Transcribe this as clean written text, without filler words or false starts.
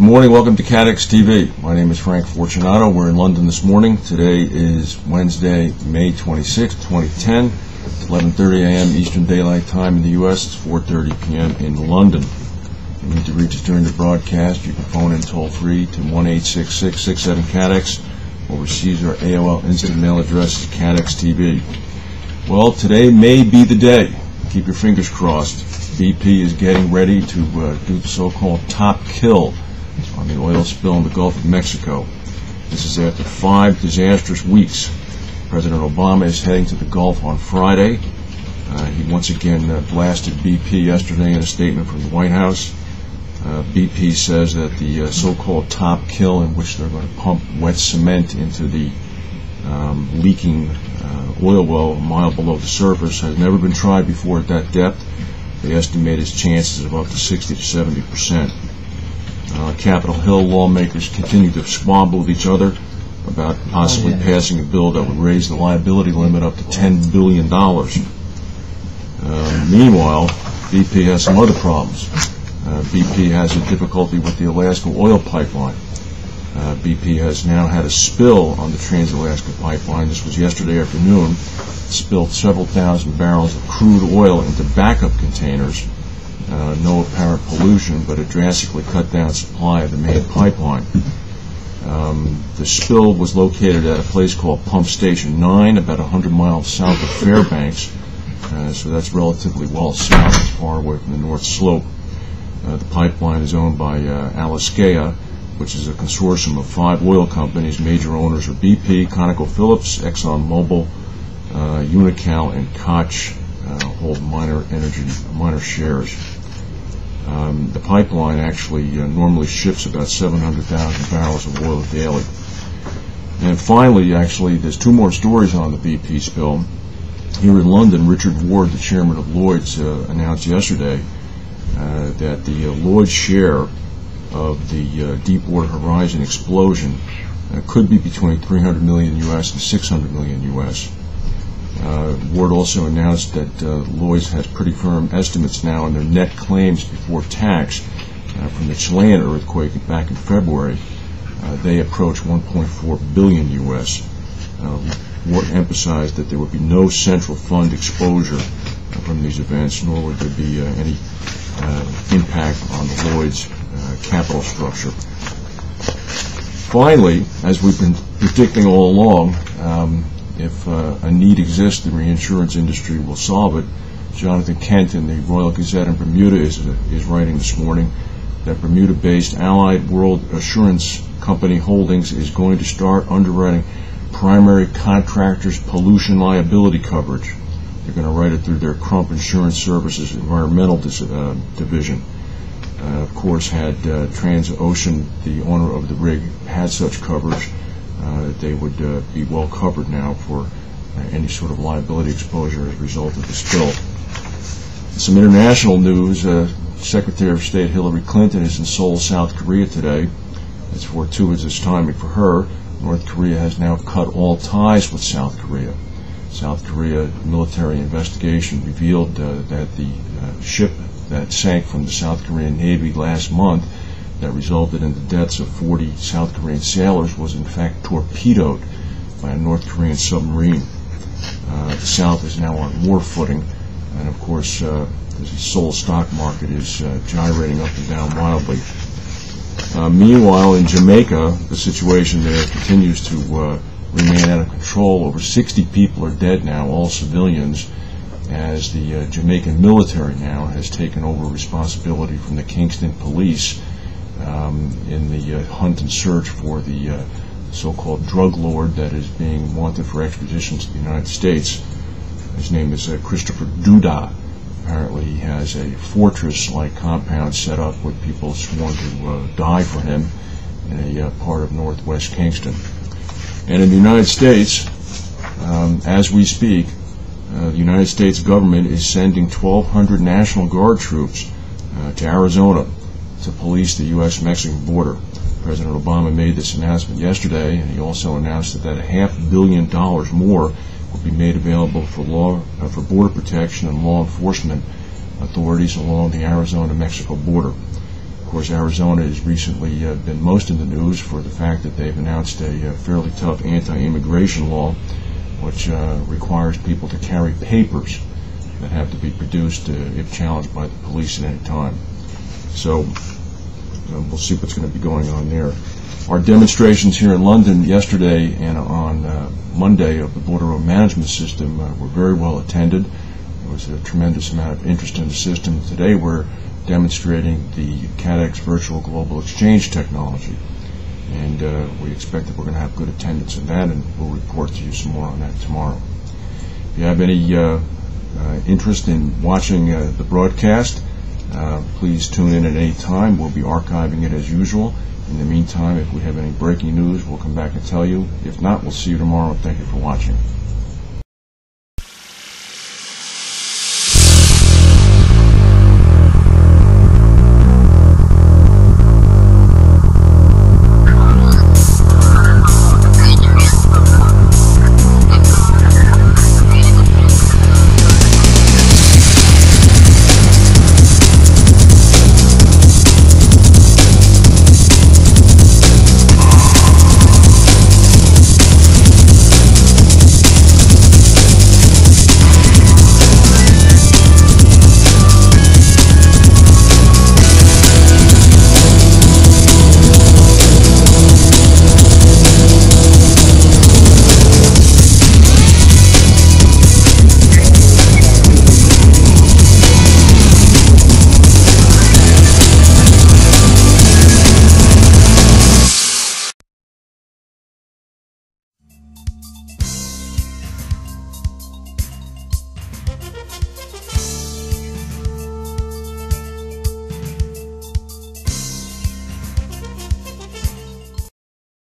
Good morning, welcome to CATEX-TV. My name is Frank Fortunato. We're in London this morning. Today is Wednesday, May 26, 2010. It's 11:30 a.m. Eastern Daylight Time in the U.S. It's 4:30 p.m. in London. If you need to reach us during the broadcast, you can phone in toll-free to 1-866-67-CATEX or receive our AOL instant mail address is CATEX-TV. Well, today may be the day. Keep your fingers crossed. BP is getting ready to do the so-called top kill on the oil spill in the Gulf of Mexico. This is after 5 disastrous weeks. President Obama is heading to the Gulf on Friday. He once again blasted BP yesterday in a statement from the White House. BP says that the so-called top kill, in which they're going to pump wet cement into the leaking oil well a mile below the surface, has never been tried before at that depth. They estimate its chances of up to 60 to 70%. Capitol Hill lawmakers continue to squabble with each other about possibly passing a bill that would raise the liability limit up to $10 billion. Meanwhile, BP has some other problems. BP has a difficulty with the Alaska oil pipeline. BP has now had a spill on the Trans-Alaska pipeline. This was yesterday afternoon. Spilled several thousand barrels of crude oil into backup containers. No apparent pollution, but it drastically cut down supply of the main pipeline. The spill was located at a place called Pump Station 9, about 100 miles south of Fairbanks, so that's relatively well south, as far away from the North Slope. The pipeline is owned by Alaska, which is a consortium of 5 oil companies. Major owners are BP, ConocoPhillips, ExxonMobil, Unocal, and Koch hold minor shares. The pipeline actually normally ships about 700,000 barrels of oil daily. And finally, actually, there's 2 more stories on the BP spill. Here in London, Richard Ward, the chairman of Lloyd's, announced yesterday that the Lloyd's share of the Deepwater Horizon explosion could be between $300 million U.S. and $600 million U.S. Ward also announced that Lloyd's has pretty firm estimates now on their net claims before tax from the Chilean earthquake back in February. They approach $1.4 billion U.S. Ward emphasized that there would be no central fund exposure from these events, nor would there be any impact on the Lloyd's capital structure. Finally, as we've been predicting all along, if a need exists, the reinsurance industry will solve it. Jonathan Kent in the Royal Gazette in Bermuda is writing this morning that Bermuda-based Allied World Assurance Company Holdings is going to start underwriting primary contractors' pollution liability coverage. They're going to write it through their Crump Insurance Services environmental division. Of course, had Transocean, the owner of the rig, had such coverage, they would be well covered now for any sort of liability exposure as a result of the spill. Some international news. Secretary of State Hillary Clinton is in Seoul, South Korea today. It's fortuitous timing for her. North Korea has now cut all ties with South Korea. South Korea military investigation revealed that the ship that sank from the South Korean Navy last month that resulted in the deaths of 40 South Korean sailors was in fact torpedoed by a North Korean submarine. The South is now on war footing, and of course the Seoul stock market is gyrating up and down wildly. Meanwhile, in Jamaica, the situation there continues to remain out of control. Over 60 people are dead now, all civilians, as the Jamaican military now has taken over responsibility from the Kingston police in the hunt and search for the so-called drug lord that is being wanted for extradition to the United States. His name is Christopher Duda. Apparently he has a fortress-like compound set up with people sworn to die for him in a part of northwest Kingston. And in the United States, as we speak, the United States government is sending 1,200 National Guard troops to Arizona to police the U.S.-Mexican border. President Obama made this announcement yesterday, and he also announced that $500 million more will be made available for border protection and law enforcement authorities along the Arizona-Mexico border. Of course, Arizona has recently been most in the news for the fact that they've announced a fairly tough anti-immigration law, which requires people to carry papers that have to be produced if challenged by the police at any time. So we'll see what's going to be going on there. Our demonstrations here in London yesterday and on Monday of the border road management system were very well attended. There was a tremendous amount of interest in the system. Today we're demonstrating the CATEX virtual global exchange technology, and we expect that we're going to have good attendance in that, and we'll report to you some more on that tomorrow. If you have any interest in watching the broadcast, please tune in at any time. We'll be archiving it as usual. In the meantime, if we have any breaking news, we'll come back and tell you. If not, we'll see you tomorrow. Thank you for watching.